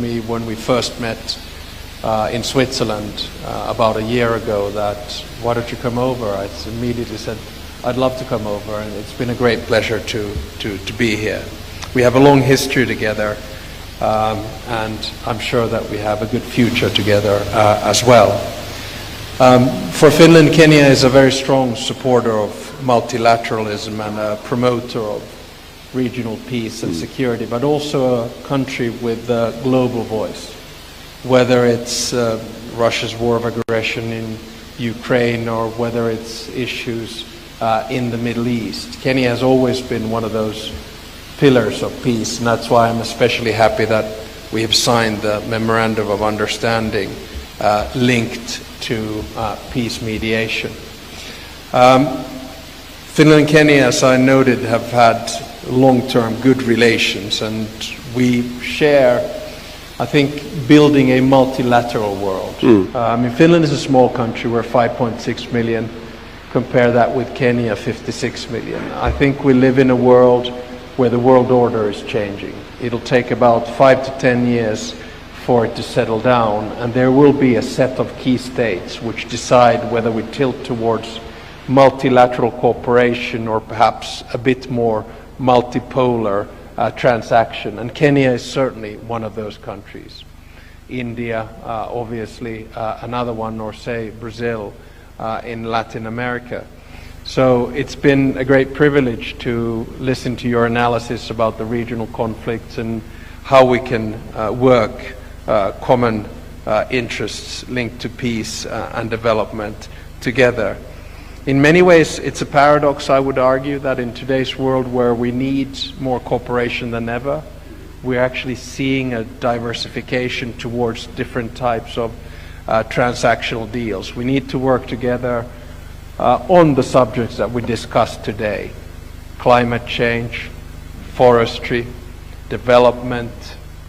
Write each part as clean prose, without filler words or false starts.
me when we first met in Switzerland about a year ago that, why don't you come over? I immediately said, I'd love to come over, and it's been a great pleasure to be here. We have a long history together, and I'm sure that we have a good future together as well. For Finland, Kenya is a very strong supporter of multilateralism and a promoter of regional peace and security, but also a country with a global voice. Whether it's Russia's war of aggression in Ukraine or whether it's issues in the Middle East, Kenya has always been one of those pillars of peace, and that's why I'm especially happy that we have signed the Memorandum of Understanding linked to peace mediation. Finland and Kenya, as I noted, have had long-term good relations, and we share, I think, building a multilateral world. I mean, Finland is a small country. We're 5.6 million. Compare that with Kenya, 56 million. I think we live in a world where the world order is changing. It'll take about 5 to 10 years for it to settle down, and there will be a set of key states which decide whether we tilt towards multilateral cooperation or perhaps a bit more multipolar transaction. And Kenya is certainly one of those countries. India, obviously, another one, or say Brazil in Latin America. So it's been a great privilege to listen to your analysis about the regional conflicts and how we can work common interests linked to peace and development together. In many ways, it's a paradox, I would argue, that in today's world where we need more cooperation than ever, we're actually seeing a diversification towards different types of transactional deals. We need to work together on the subjects that we discussed today: climate change, forestry, development,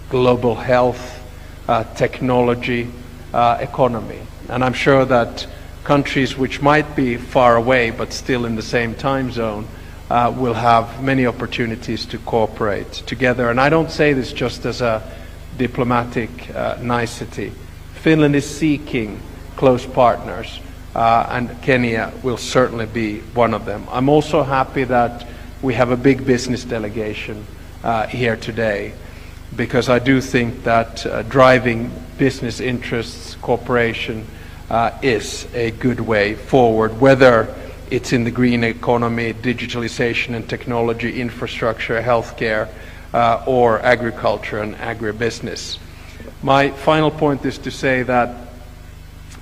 global health, technology, economy. And I'm sure that countries which might be far away but still in the same time zone will have many opportunities to cooperate together. And I don't say this just as a diplomatic nicety. Finland is seeking close partners, and Kenya will certainly be one of them. I'm also happy that we have a big business delegation here today, because I do think that driving business interests, cooperation, is a good way forward, whether it's in the green economy, digitalization and technology, infrastructure, healthcare, or agriculture and agribusiness. My final point is to say that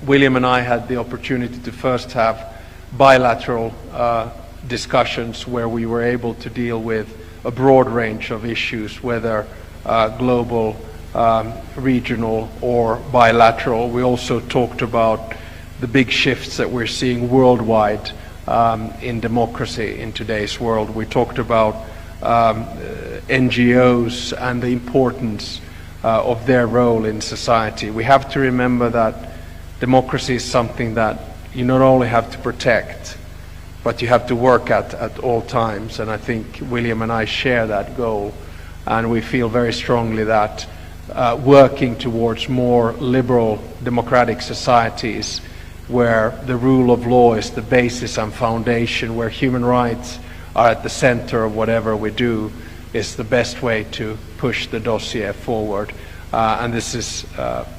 William and I had the opportunity to first have bilateral discussions where we were able to deal with a broad range of issues, whether global, regional or bilateral. We also talked about the big shifts that we're seeing worldwide in democracy in today's world. We talked about NGOs and the importance of their role in society. We have to remember that democracy is something that you not only have to protect, but you have to work at all times. And I think William and I share that goal, and we feel very strongly that working towards more liberal democratic societies where the rule of law is the basis and foundation, where human rights are at the center of whatever we do, is the best way to push the dossier forward. And this is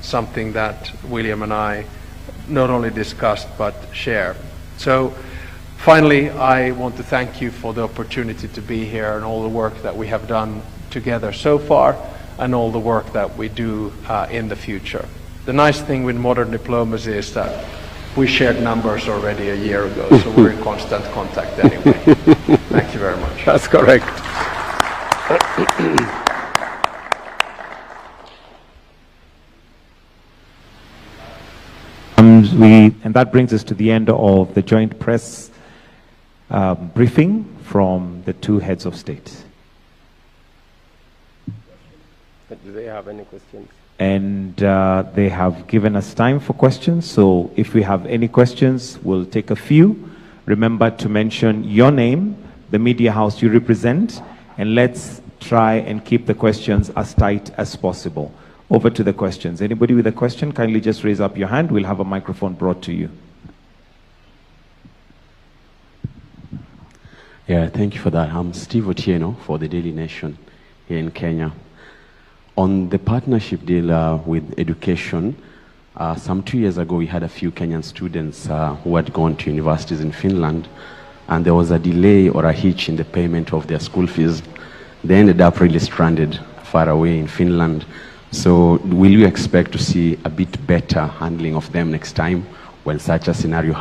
something that William and I not only discussed but share. So finally, I want to thank you for the opportunity to be here and all the work that we have done together so far, and all the work that we do in the future. The nice thing with modern diplomacy is that we shared numbers already a year ago, so we're in constant contact anyway. Thank you very much. That's correct. And that brings us to the end of the joint press briefing from the two heads of state. Do they have any questions? And they have given us time for questions. So if we have any questions, we'll take a few. Remember to mention your name, the media house you represent, and let's try and keep the questions as tight as possible. Over to the questions. Anybody with a question, kindly just raise up your hand. We'll have a microphone brought to you. Yeah, thank you for that. I'm Steve Otieno for the Daily Nation here in Kenya. On the partnership deal with education, some 2 years ago we had a few Kenyan students who had gone to universities in Finland, and there was a delay or a hitch in the payment of their school fees. They ended up really stranded far away in Finland. So will you expect to see a bit better handling of them next time when such a scenario happens?